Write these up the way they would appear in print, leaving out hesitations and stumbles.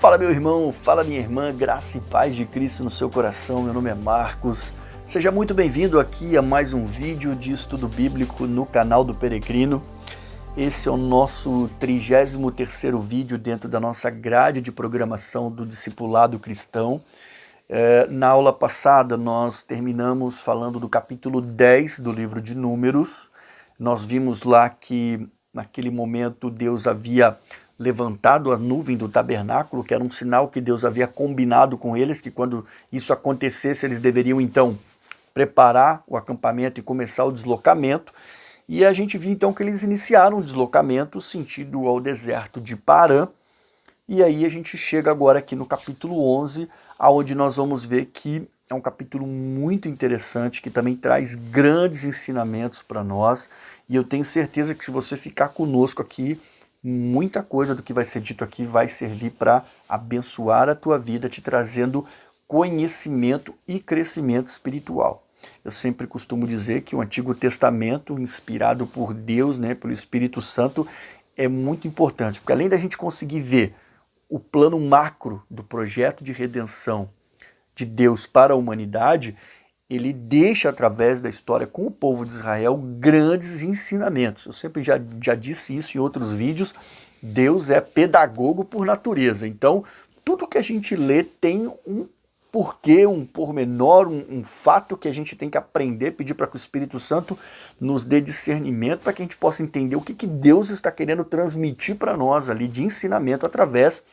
Fala meu irmão, fala minha irmã, graça e paz de Cristo no seu coração. Meu nome é Marcos. Seja muito bem-vindo aqui a mais um vídeo de estudo bíblico no canal do Peregrino. Esse é o nosso 33º vídeo dentro da nossa grade de programação do Discipulado Cristão. Na aula passada nós terminamos falando do capítulo 10 do livro de Números. Nós vimos lá que naquele momento Deus havia levantado a nuvem do tabernáculo, que era um sinal que Deus havia combinado com eles, que quando isso acontecesse eles deveriam então preparar o acampamento e começar o deslocamento. E a gente viu então que eles iniciaram o deslocamento sentido ao deserto de Parã. E aí a gente chega agora aqui no capítulo 11, aonde nós vamos ver que é um capítulo muito interessante, que também traz grandes ensinamentos para nós. E eu tenho certeza que se você ficar conosco aqui, muita coisa do que vai ser dito aqui vai servir para abençoar a tua vida, te trazendo conhecimento e crescimento espiritual. Eu sempre costumo dizer que o Antigo Testamento, inspirado por Deus, pelo Espírito Santo, é muito importante, porque além da gente conseguir ver o plano macro do projeto de redenção de Deus para a humanidade, ele deixa através da história com o povo de Israel grandes ensinamentos. Eu sempre já disse isso em outros vídeos, Deus é pedagogo por natureza. Então, tudo que a gente lê tem um porquê, um pormenor, um fato que a gente tem que aprender, pedir para que o Espírito Santo nos dê discernimento para que a gente possa entender o que Deus está querendo transmitir para nós ali de ensinamento através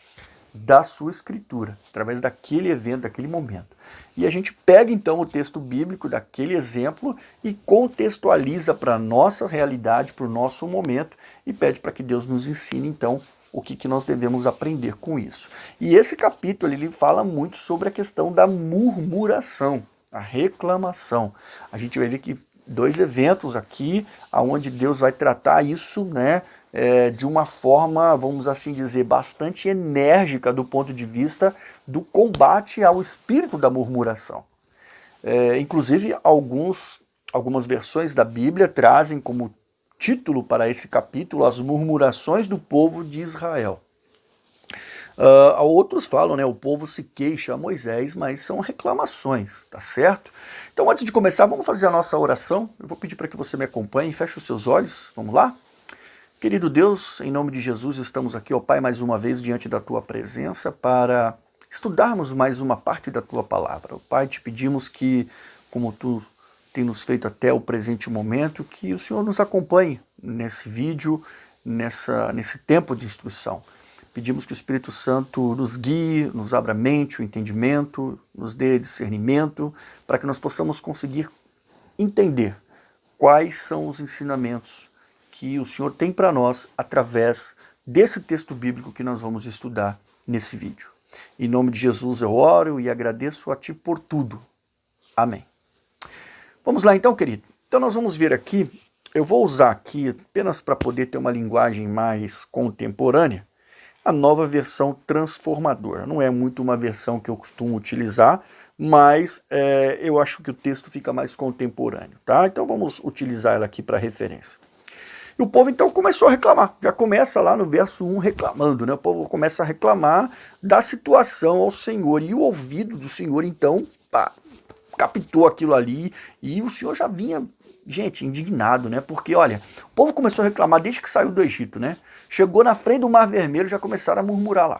da sua escritura, através daquele evento, daquele momento. E a gente pega então o texto bíblico daquele exemplo e contextualiza para a nossa realidade, para o nosso momento e pede para que Deus nos ensine então o que nós devemos aprender com isso. E esse capítulo ele fala muito sobre a questão da murmuração, a reclamação. A gente vai ver que dois eventos aqui, onde Deus vai tratar isso, de uma forma, vamos assim dizer, bastante enérgica do ponto de vista do combate ao espírito da murmuração. Inclusive, algumas versões da Bíblia trazem como título para esse capítulo as murmurações do povo de Israel. Outros falam, o povo se queixa a Moisés, mas são reclamações, tá certo? Então, antes de começar, vamos fazer a nossa oração. Eu vou pedir para que você me acompanhe, feche os seus olhos, vamos lá? Querido Deus, em nome de Jesus, estamos aqui, ó Pai, mais uma vez diante da Tua presença para estudarmos mais uma parte da Tua palavra. Ó Pai, te pedimos que, como Tu tem nos feito até o presente momento, que o Senhor nos acompanhe nesse vídeo, nesse tempo de instrução. Pedimos que o Espírito Santo nos guie, nos abra a mente, o entendimento, nos dê discernimento, para que nós possamos conseguir entender quais são os ensinamentos que o Senhor tem para nós através desse texto bíblico que nós vamos estudar nesse vídeo. Em nome de Jesus eu oro e agradeço a Ti por tudo. Amém. Vamos lá então, querido. Então nós vamos ver aqui, eu vou usar aqui apenas para poder ter uma linguagem mais contemporânea, a nova versão transformadora. Não é muito uma versão que eu costumo utilizar, mas eu acho que o texto fica mais contemporâneo, tá? Então vamos utilizar ela aqui para referência. E o povo então começou a reclamar, já começa lá no verso 1 reclamando, O povo começa a reclamar da situação ao Senhor, e o ouvido do Senhor então captou aquilo ali, e o Senhor já vinha, gente, indignado, Porque, olha, o povo começou a reclamar desde que saiu do Egito, Chegou na frente do Mar Vermelho, já começaram a murmurar lá.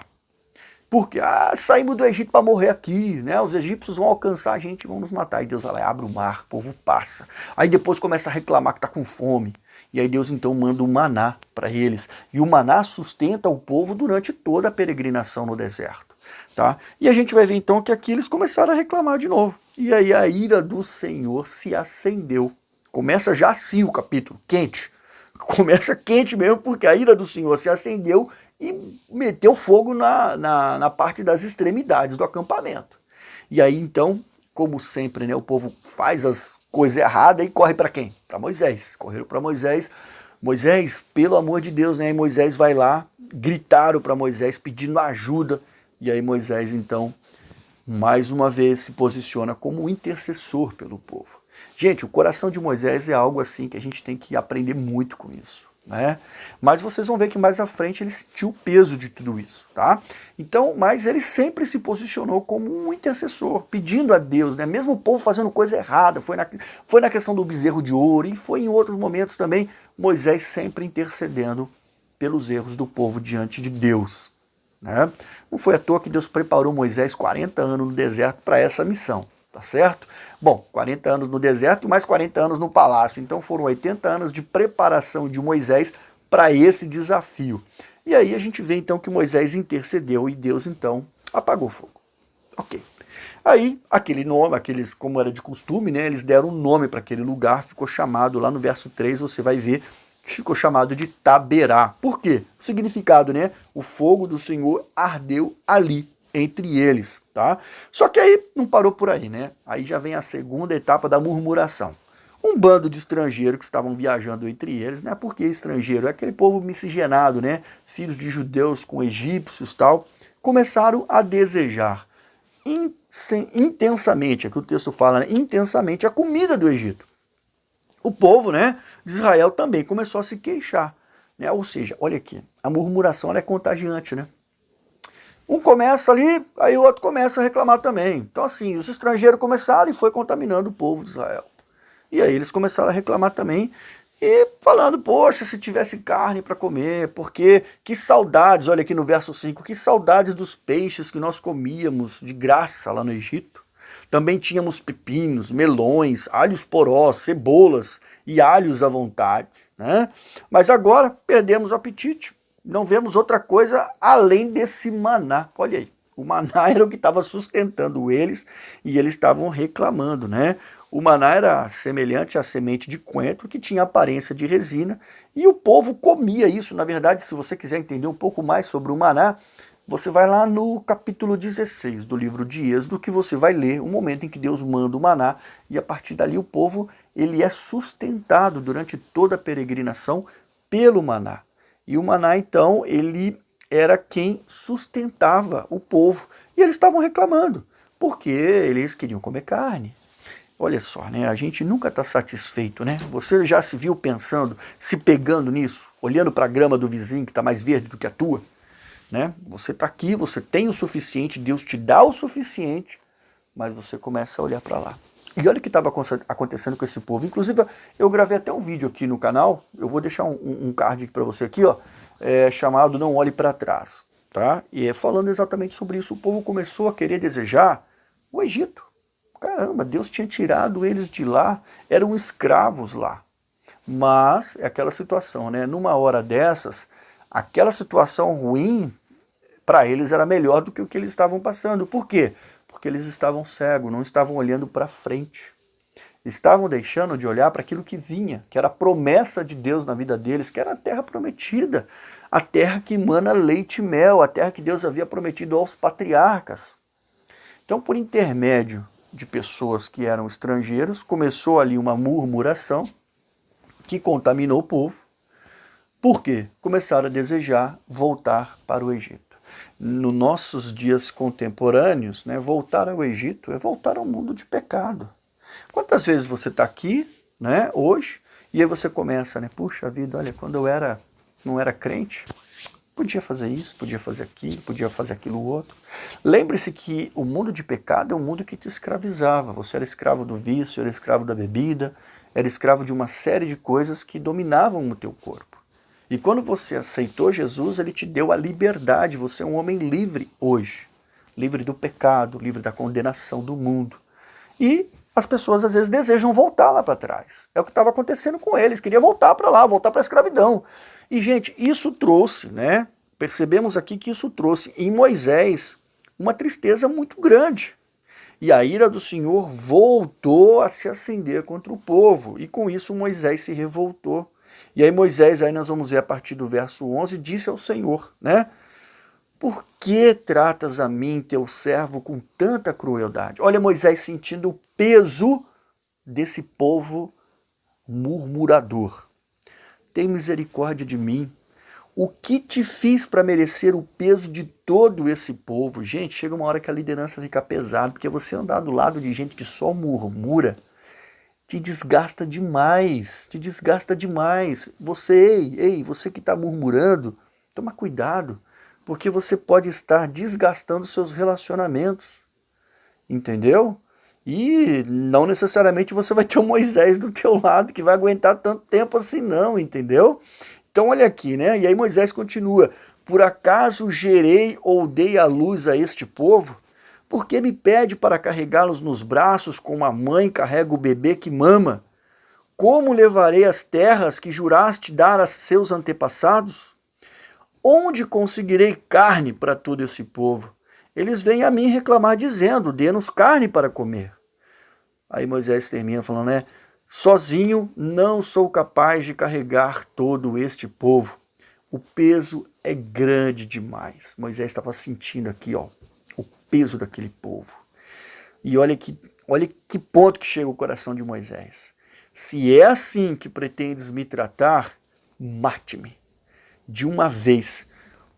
Porque, saímos do Egito para morrer aqui, Os egípcios vão alcançar a gente e vão nos matar. E Deus vai lá e abre o mar, o povo passa. Aí depois começa a reclamar que está com fome. E aí Deus então manda o maná para eles. E o maná sustenta o povo durante toda a peregrinação no deserto. Tá? E a gente vai ver então que aqui eles começaram a reclamar de novo. E aí a ira do Senhor se acendeu. Começa já assim o capítulo, quente. Começa quente mesmo, porque a ira do Senhor se acendeu e meteu fogo na parte das extremidades do acampamento. E aí então, como sempre, o povo faz as coisas erradas e corre para quem? Para Moisés. Correram para Moisés. Moisés, pelo amor de Deus, E Moisés vai lá, gritaram para Moisés pedindo ajuda. E aí Moisés então, mais uma vez, se posiciona como intercessor pelo povo. Gente, o coração de Moisés é algo assim que a gente tem que aprender muito com isso. né? Mas vocês vão ver que mais à frente ele sentiu o peso de tudo isso, tá? Então, mas ele sempre se posicionou como um intercessor, pedindo a Deus, né? Mesmo o povo fazendo coisa errada, foi na questão do bezerro de ouro e foi em outros momentos também, Moisés sempre intercedendo pelos erros do povo diante de Deus, né? Não foi à toa que Deus preparou Moisés 40 anos no deserto para essa missão, tá certo? Bom, 40 anos no deserto e mais 40 anos no palácio, então foram 80 anos de preparação de Moisés para esse desafio. E aí a gente vê então que Moisés intercedeu e Deus então apagou o fogo. Ok. Aí aquele nome, aqueles, como era de costume, né, eles deram um nome para aquele lugar, ficou chamado, lá no verso 3 você vai ver, ficou chamado de Taberá. Por quê? O significado, né? O fogo do Senhor ardeu ali, entre eles, tá? Só que aí não parou por aí, né? Aí já vem a segunda etapa da murmuração. Um bando de estrangeiros que estavam viajando entre eles, né? Porque estrangeiro é aquele povo miscigenado, né? Filhos de judeus com egípcios e tal, começaram a desejar intensamente, é que o texto fala, né? Intensamente a comida do Egito. O povo, né, de Israel também começou a se queixar, né? Ou seja, olha aqui, a murmuração ela é contagiante, né? Um começa ali, aí o outro começa a reclamar também. Então assim, os estrangeiros começaram e foi contaminando o povo de Israel. E aí eles começaram a reclamar também e falando, poxa, se tivesse carne para comer, porque que saudades, olha aqui no verso 5, que saudades dos peixes que nós comíamos de graça lá no Egito. Também tínhamos pepinos, melões, alhos porós, cebolas e alhos à vontade, né? Mas agora perdemos o apetite, não vemos outra coisa além desse maná. Olha aí, o maná era o que estava sustentando eles e eles estavam reclamando, né? O maná era semelhante à semente de coentro, que tinha aparência de resina, e o povo comia isso. Na verdade, se você quiser entender um pouco mais sobre o maná, você vai lá no capítulo 16 do livro de Êxodo, que você vai ler o momento em que Deus manda o maná, e a partir dali o povo ele é sustentado durante toda a peregrinação pelo maná. E o maná, então, ele era quem sustentava o povo. E eles estavam reclamando, porque eles queriam comer carne. Olha só, né? A gente nunca está satisfeito, né? Você já se viu pensando, se pegando nisso, olhando para a grama do vizinho que está mais verde do que a tua? Né? Você está aqui, você tem o suficiente, Deus te dá o suficiente, mas você começa a olhar para lá. E olha o que estava acontecendo com esse povo. Inclusive, eu gravei até um vídeo aqui no canal, eu vou deixar um card para você aqui, ó, chamado Não Olhe para Trás. Tá? E é falando exatamente sobre isso. O povo começou a querer desejar o Egito. Caramba, Deus tinha tirado eles de lá, eram escravos lá. Mas é aquela situação, né? Numa hora dessas, aquela situação ruim, para eles era melhor do que o que eles estavam passando. Por quê? Porque eles estavam cegos, não estavam olhando para frente. Estavam deixando de olhar para aquilo que vinha, que era a promessa de Deus na vida deles, que era a terra prometida, a terra que emana leite e mel, a terra que Deus havia prometido aos patriarcas. Então, por intermédio de pessoas que eram estrangeiros, começou ali uma murmuração que contaminou o povo. Por quê? Começaram a desejar voltar para o Egito. Nos nossos dias contemporâneos, né, voltar ao Egito é voltar ao mundo de pecado. Quantas vezes você está aqui, né, hoje, e aí você começa, né, puxa vida, olha, quando eu não era crente, podia fazer isso, podia fazer aquilo, podia fazer aquilo outro. Lembre-se que o mundo de pecado é um mundo que te escravizava. Você era escravo do vício, era escravo da bebida, era escravo de uma série de coisas que dominavam o teu corpo. E quando você aceitou Jesus, ele te deu a liberdade. Você é um homem livre hoje. Livre do pecado, livre da condenação do mundo. E as pessoas às vezes desejam voltar lá para trás. É o que estava acontecendo com eles. Queria voltar para lá, voltar para a escravidão. E, gente, isso trouxe, né? Percebemos aqui que isso trouxe em Moisés uma tristeza muito grande. E a ira do Senhor voltou a se acender contra o povo. E com isso Moisés se revoltou. E aí Moisés, aí nós vamos ver a partir do verso 11, disse ao Senhor, né? Por que tratas a mim, teu servo, com tanta crueldade? Olha Moisés sentindo o peso desse povo murmurador. Tem misericórdia de mim. O que te fiz para merecer o peso de todo esse povo? Gente, chega uma hora que a liderança fica pesada, porque você andar do lado de gente que só murmura te desgasta demais, te desgasta demais. Você, você que está murmurando, toma cuidado, porque você pode estar desgastando seus relacionamentos, entendeu? E não necessariamente você vai ter o Moisés do teu lado que vai aguentar tanto tempo assim não, entendeu? Então olha aqui, né? E aí Moisés continua: por acaso gerei ou dei à luz a este povo? Porque me pede para carregá-los nos braços como a mãe carrega o bebê que mama? Como levarei as terras que juraste dar a seus antepassados? Onde conseguirei carne para todo esse povo? Eles vêm a mim reclamar dizendo: dê-nos carne para comer. Aí Moisés termina falando, né? Sozinho não sou capaz de carregar todo este povo. O peso é grande demais. Moisés estava sentindo aqui, ó, o peso daquele povo. E olha que ponto que chega o coração de Moisés. Se é assim que pretendes me tratar, mate-me de uma vez.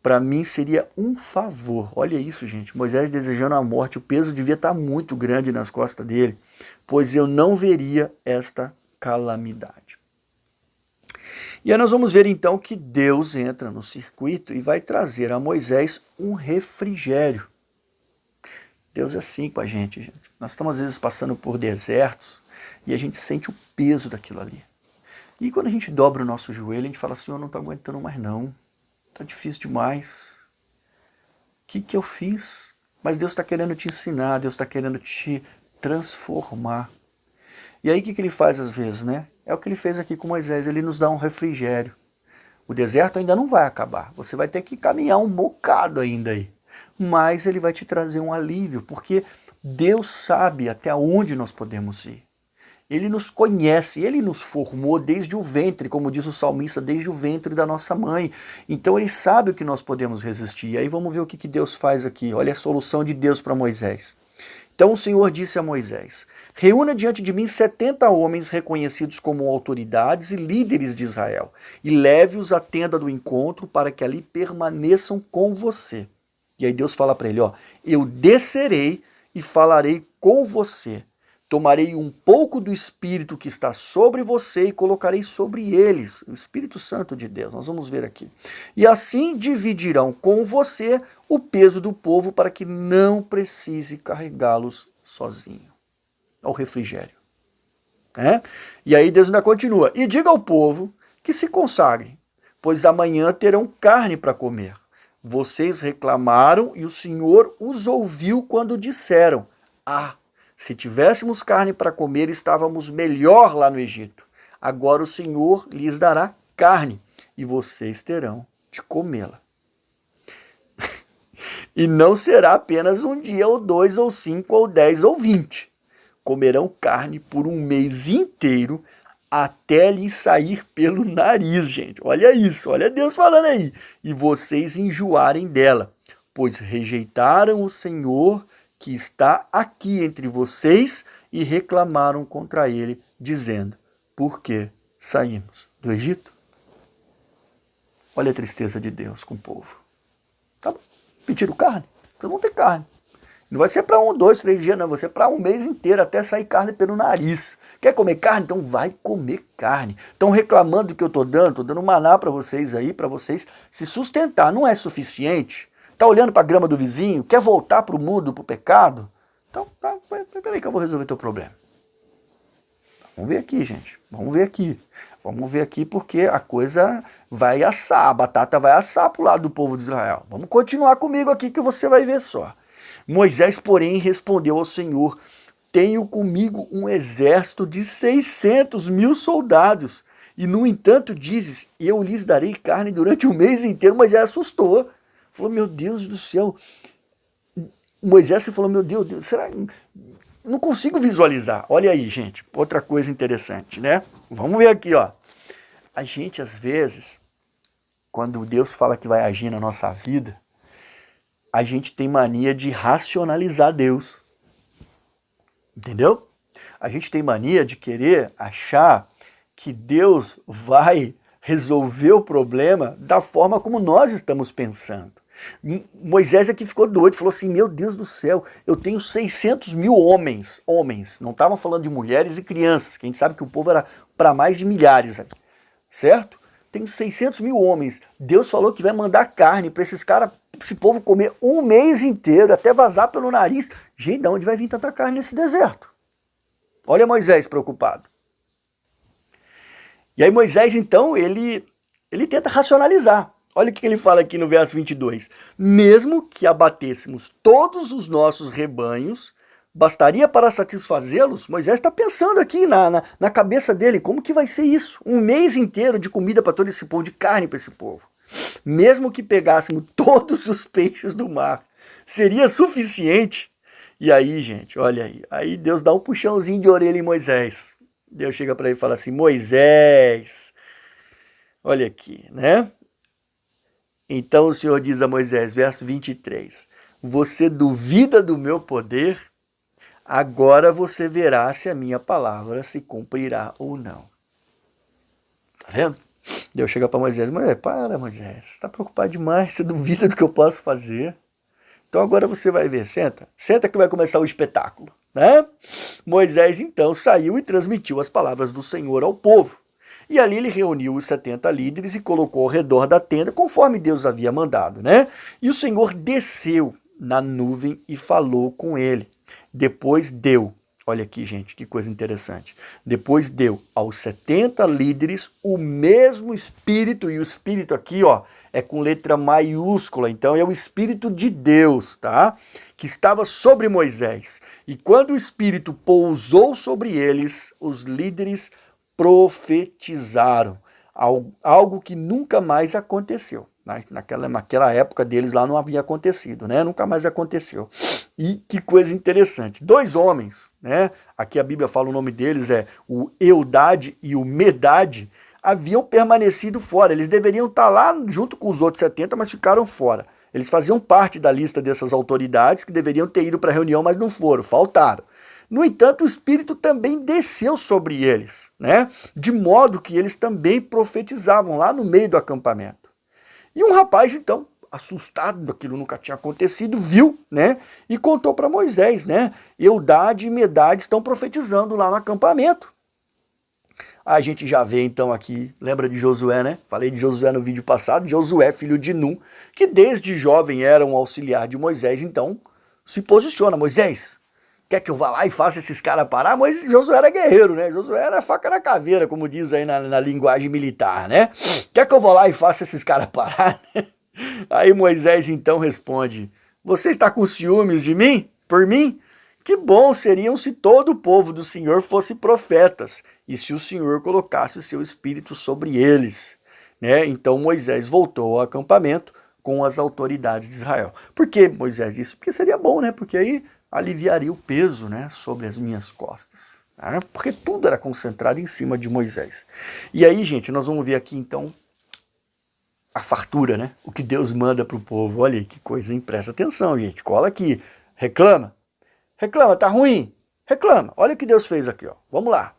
Para mim seria um favor. Olha isso, gente. Moisés desejando a morte. O peso devia estar muito grande nas costas dele, pois eu não veria esta calamidade. E aí nós vamos ver então que Deus entra no circuito e vai trazer a Moisés um refrigério. Deus é assim com a gente, gente. Nós estamos às vezes passando por desertos e a gente sente o peso daquilo ali. E quando a gente dobra o nosso joelho, a gente fala assim: eu não estou aguentando mais não. Está difícil demais. O que eu fiz? Mas Deus está querendo te ensinar, Deus está querendo te transformar. E aí o que ele faz às vezes, né? É o que ele fez aqui com Moisés, ele nos dá um refrigério. O deserto ainda não vai acabar, você vai ter que caminhar um bocado ainda aí. Mas ele vai te trazer um alívio, porque Deus sabe até onde nós podemos ir. Ele nos conhece, ele nos formou desde o ventre, como diz o salmista, desde o ventre da nossa mãe. Então ele sabe o que nós podemos resistir. E aí vamos ver o que Deus faz aqui. Olha a solução de Deus para Moisés. Então o Senhor disse a Moisés: reúna diante de mim 70 homens reconhecidos como autoridades e líderes de Israel, e leve-os à tenda do encontro para que ali permaneçam com você. E aí Deus fala para ele, ó: eu descerei e falarei com você. Tomarei um pouco do Espírito que está sobre você e colocarei sobre eles, o Espírito Santo de Deus. Nós vamos ver aqui. E assim dividirão com você o peso do povo para que não precise carregá-los sozinho. Ao refrigério. E aí Deus ainda continua. E diga ao povo que se consagrem, pois amanhã terão carne para comer. Vocês reclamaram e o Senhor os ouviu quando disseram: se tivéssemos carne para comer, estávamos melhor lá no Egito. Agora o Senhor lhes dará carne e vocês terão de comê-la. E não será apenas um dia, ou 2, ou 5, ou 10, ou 20. Comerão carne por um mês inteiro até lhes sair pelo nariz, gente. Olha isso, olha Deus falando aí. E vocês enjoarem dela, pois rejeitaram o Senhor que está aqui entre vocês e reclamaram contra ele, dizendo: por que saímos do Egito? Olha a tristeza de Deus com o povo. Tá bom, pediram carne? Então vão ter carne. Não vai ser para 1, 2, 3 dias, não. Vai ser para um mês inteiro, até sair carne pelo nariz. Quer comer carne? Então vai comer carne. Estão reclamando do que eu estou dando maná para vocês aí, para vocês se sustentar. Não é suficiente? Está olhando para a grama do vizinho? Quer voltar para o mundo, para o pecado? Então, peraí que eu vou resolver teu problema. Vamos ver aqui, gente. Vamos ver aqui. Vamos ver aqui porque a coisa vai assar. A batata vai assar para o lado do povo de Israel. Vamos continuar comigo aqui que você vai ver só. Moisés, porém, respondeu ao Senhor: tenho comigo um exército de 600.000 soldados. E, no entanto, dizes: eu lhes darei carne durante o mês inteiro. Moisés assustou. Falou: meu Deus do céu. Moisés falou: meu Deus, será? Não consigo visualizar. Olha aí, gente. Outra coisa interessante, né? Vamos ver aqui, ó. A gente, às vezes, quando Deus fala que vai agir na nossa vida, a gente tem mania de racionalizar Deus. Entendeu? A gente tem mania de querer achar que Deus vai resolver o problema da forma como nós estamos pensando. Moisés aqui ficou doido, falou assim, meu Deus do céu, eu tenho 600 mil homens, não estavam falando de mulheres e crianças, que a gente sabe que o povo era para mais de milhares, certo? Tenho 600 mil homens, Deus falou que vai mandar carne para esses caras, esse povo comer um mês inteiro, até vazar pelo nariz. Gente, de onde vai vir tanta carne nesse deserto? Olha Moisés preocupado. E aí Moisés, então, ele tenta racionalizar. Olha o que ele fala aqui no verso 22. Mesmo que abatêssemos todos os nossos rebanhos, bastaria para satisfazê-los? Moisés está pensando aqui na cabeça dele, como que vai ser isso? Um mês inteiro de comida para todo esse povo, de carne para esse povo. Mesmo que pegássemos todos os peixes do mar, seria suficiente? E aí, gente, olha aí. Aí Deus dá um puxãozinho de orelha em Moisés. Deus chega para ele e fala assim, Moisés, olha aqui, né? Então o Senhor diz a Moisés, verso 23, você duvida do meu poder? Agora você verá se a minha palavra se cumprirá ou não. Tá vendo? Deus chega para Moisés, para Moisés, você está preocupado demais, você duvida do que eu posso fazer? Então agora você vai ver, senta que vai começar o espetáculo, né? Moisés então saiu e transmitiu as palavras do Senhor ao povo. E ali ele reuniu os 70 líderes e colocou ao redor da tenda, conforme Deus havia mandado, né? E o Senhor desceu na nuvem e falou com ele. Depois deu, olha aqui, gente, que coisa interessante. Depois deu aos 70 líderes o mesmo Espírito, e o Espírito aqui, ó, é com letra maiúscula, então é o Espírito de Deus, tá? Que estava sobre Moisés. E quando o Espírito pousou sobre eles, os líderes profetizaram, algo que nunca mais aconteceu. Naquela época deles lá não havia acontecido, né? Nunca mais aconteceu. E que coisa interessante, 2 homens, né? Aqui a Bíblia fala o nome deles, é o Eldade e o Medade, haviam permanecido fora. Eles deveriam estar lá junto com os outros 70, mas ficaram fora. Eles faziam parte da lista dessas autoridades que deveriam ter ido para a reunião, mas não foram, faltaram. No entanto, o Espírito também desceu sobre eles, né? De modo que eles também profetizavam lá no meio do acampamento. E um rapaz, então, assustado, aquilo nunca tinha acontecido, viu, né? E contou para Moisés, né? Eldade e Medade estão profetizando lá no acampamento. A gente já vê então aqui, lembra de Josué, né? Falei de Josué no vídeo passado, Josué, filho de Nun, que desde jovem era um auxiliar de Moisés, então se posiciona, Moisés, quer que eu vá lá e faça esses caras parar? Mas Josué era guerreiro, né? Josué era faca na caveira, como diz aí na linguagem militar, né? Quer que eu vá lá e faça esses caras parar? Aí Moisés então responde, você está com ciúmes de mim? Por mim? Que bom seriam se todo o povo do Senhor fosse profetas, e se o Senhor colocasse o seu espírito sobre eles. Né? Então Moisés voltou ao acampamento com as autoridades de Israel. Por que Moisés disse? Porque seria bom, né? Porque aí aliviaria o peso, né, sobre as minhas costas. Tá? Porque tudo era concentrado em cima de Moisés. E aí, gente, nós vamos ver aqui então a fartura, né? O que Deus manda para o povo. Olha aí que coisa, hein? Presta atenção, gente. Cola aqui. Reclama. Reclama, tá ruim? Reclama. Olha o que Deus fez aqui, ó. Vamos lá.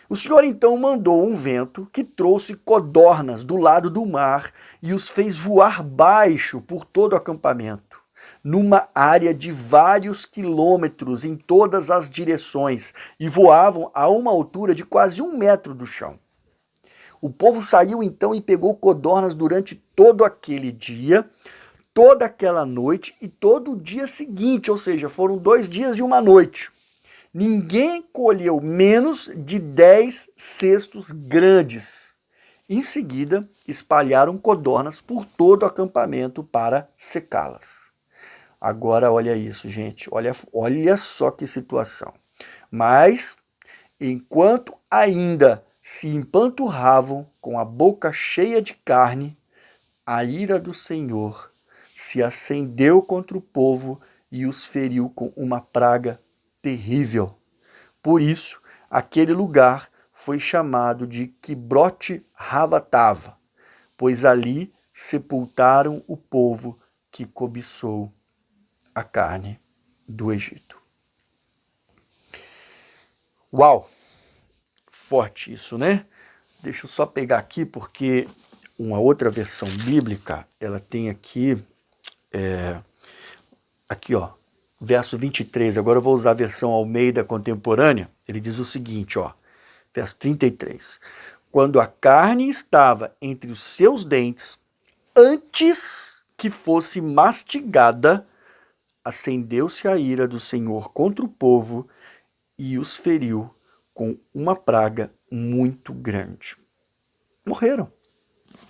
O Senhor então mandou um vento que trouxe codornas do lado do mar e os fez voar baixo por todo o acampamento, numa área de vários quilômetros em todas as direções, e voavam a uma altura de quase 1 metro do chão. O povo saiu então e pegou codornas durante todo aquele dia, toda aquela noite e todo o dia seguinte, ou seja, foram 2 dias e 1 noite. Ninguém colheu menos de 10 cestos grandes. Em seguida, espalharam codornas por todo o acampamento para secá-las. Agora olha isso, gente, olha só que situação. Mas, enquanto ainda se empanturravam com a boca cheia de carne, a ira do Senhor se acendeu contra o povo e os feriu com uma praga terrível. Por isso, aquele lugar foi chamado de Quibrote Havatava, pois ali sepultaram o povo que cobiçou a carne do Egito. Uau! Forte isso, né? Deixa eu só pegar aqui, porque uma outra versão bíblica, ela tem aqui Aqui, ó, verso 23, agora eu vou usar a versão Almeida contemporânea, ele diz o seguinte, ó, verso 33. Quando a carne estava entre os seus dentes, antes que fosse mastigada, acendeu-se a ira do Senhor contra o povo e os feriu com uma praga muito grande. Morreram.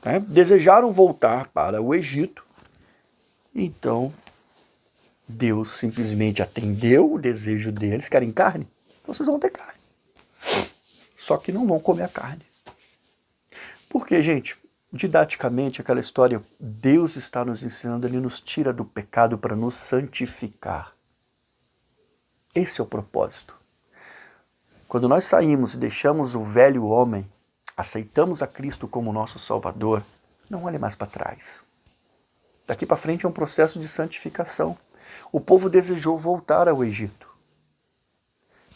Né? Desejaram voltar para o Egito, então Deus simplesmente atendeu o desejo deles, querem carne? Vocês vão ter carne. Só que não vão comer a carne. Porque, gente, didaticamente, aquela história, Deus está nos ensinando, Ele nos tira do pecado para nos santificar. Esse é o propósito. Quando nós saímos e deixamos o velho homem, aceitamos a Cristo como nosso Salvador, não olhe mais para trás. Daqui para frente é um processo de santificação. O povo desejou voltar ao Egito.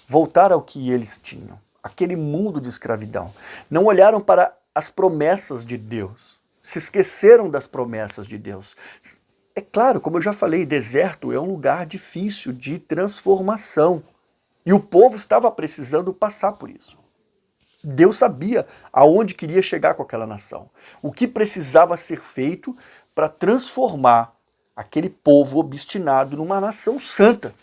Voltar ao que eles tinham. Aquele mundo de escravidão. Não olharam para as promessas de Deus. Se esqueceram das promessas de Deus. É claro, como eu já falei, deserto é um lugar difícil de transformação. E o povo estava precisando passar por isso. Deus sabia aonde queria chegar com aquela nação. O que precisava ser feito para transformar aquele povo obstinado numa nação santa.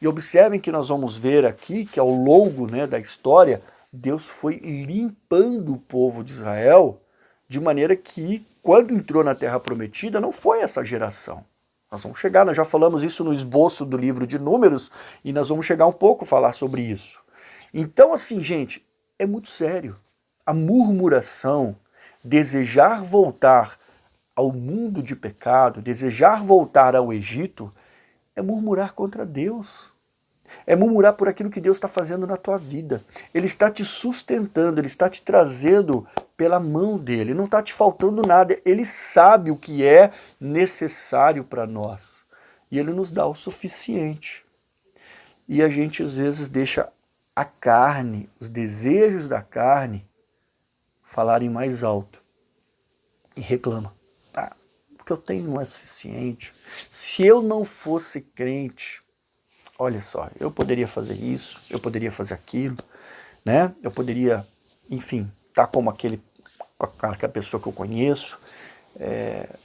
E observem que nós vamos ver aqui que ao longo da história, Deus foi limpando o povo de Israel de maneira que, quando entrou na Terra Prometida, não foi essa geração. Nós vamos chegar, nós já falamos isso no esboço do livro de Números, e nós vamos chegar um pouco a falar sobre isso. Então, assim, gente, é muito sério. A murmuração, desejar voltar ao mundo de pecado, desejar voltar ao Egito, é murmurar contra Deus. É murmurar por aquilo que Deus está fazendo na tua vida. Ele está te sustentando, Ele está te trazendo pela mão dEle. Não está te faltando nada. Ele sabe o que é necessário para nós. E Ele nos dá o suficiente. E a gente às vezes deixa a carne, os desejos da carne, falarem mais alto. E reclama. O que eu tenho não é suficiente. Se eu não fosse crente, olha só, eu poderia fazer isso, eu poderia fazer aquilo, né? Eu poderia, enfim, estar como aquela pessoa que eu conheço.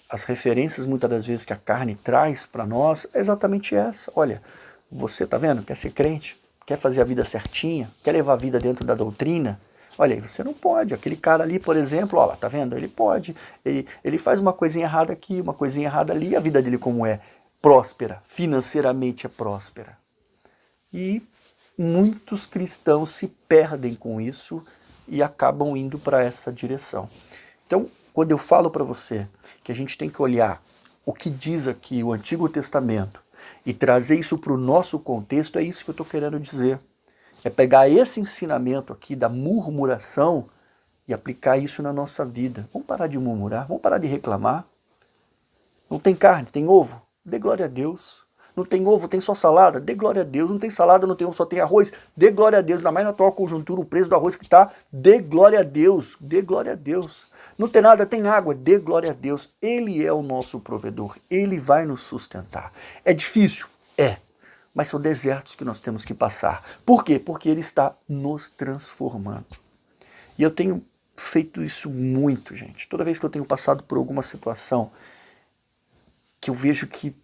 As referências, muitas das vezes, que a carne traz para nós é exatamente essa. Olha, você tá vendo? Quer ser crente? Quer fazer a vida certinha? Quer levar a vida dentro da doutrina? Olha aí, você não pode. Aquele cara ali, por exemplo, ó, tá vendo? Ele pode. Ele faz uma coisinha errada aqui, uma coisinha errada ali, e a vida dele como é? Próspera, financeiramente é próspera. E muitos cristãos se perdem com isso e acabam indo para essa direção. Então, quando eu falo para você que a gente tem que olhar o que diz aqui o Antigo Testamento e trazer isso para o nosso contexto, é isso que eu estou querendo dizer. É pegar esse ensinamento aqui da murmuração e aplicar isso na nossa vida. Vamos parar de murmurar, vamos parar de reclamar. Não tem carne, tem ovo? Dê glória a Deus. Não tem ovo, tem só salada? Dê glória a Deus. Não tem salada, não tem ovo, só tem arroz? Dê glória a Deus. Ainda mais na atual conjuntura, o preço do arroz que está, dê glória a Deus. Dê glória a Deus. Não tem nada, tem água, dê glória a Deus. Ele é o nosso provedor, Ele vai nos sustentar. É difícil? É. Mas são desertos que nós temos que passar. Por quê? Porque Ele está nos transformando. E eu tenho feito isso muito, gente. Toda vez que eu tenho passado por alguma situação que eu vejo que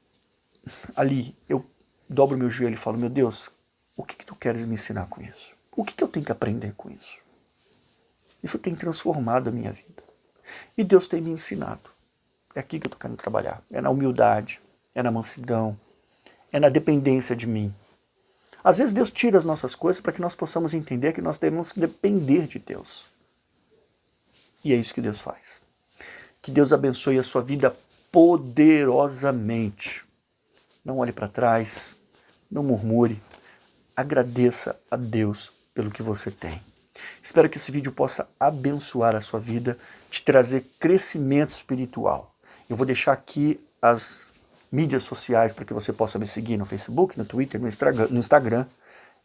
ali eu dobro meu joelho e falo, meu Deus, o que tu queres me ensinar com isso? O que eu tenho que aprender com isso? Isso tem transformado a minha vida. E Deus tem me ensinado. É aqui que eu estou querendo trabalhar. É na humildade, é na mansidão, é na dependência de mim. Às vezes Deus tira as nossas coisas para que nós possamos entender que nós temos que depender de Deus. E é isso que Deus faz. Que Deus abençoe a sua vida poderosamente. Não olhe para trás, não murmure, agradeça a Deus pelo que você tem. Espero que esse vídeo possa abençoar a sua vida, te trazer crescimento espiritual. Eu vou deixar aqui as mídias sociais para que você possa me seguir no Facebook, no Twitter, no Instagram.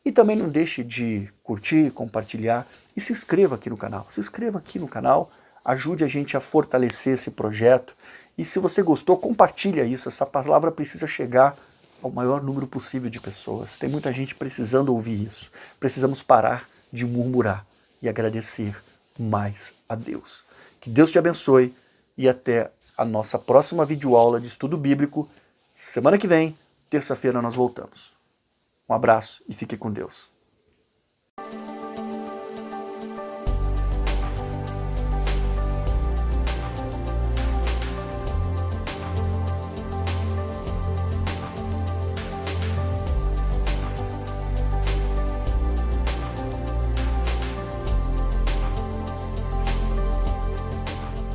E também não deixe de curtir, compartilhar e se inscreva aqui no canal. Se inscreva aqui no canal, ajude a gente a fortalecer esse projeto E se você gostou, compartilha isso. Essa palavra precisa chegar ao maior número possível de pessoas. Tem muita gente precisando ouvir isso. Precisamos parar de murmurar e agradecer mais a Deus. Que Deus te abençoe e até a nossa próxima videoaula de estudo bíblico. Semana que vem, terça-feira, nós voltamos. Um abraço e fique com Deus.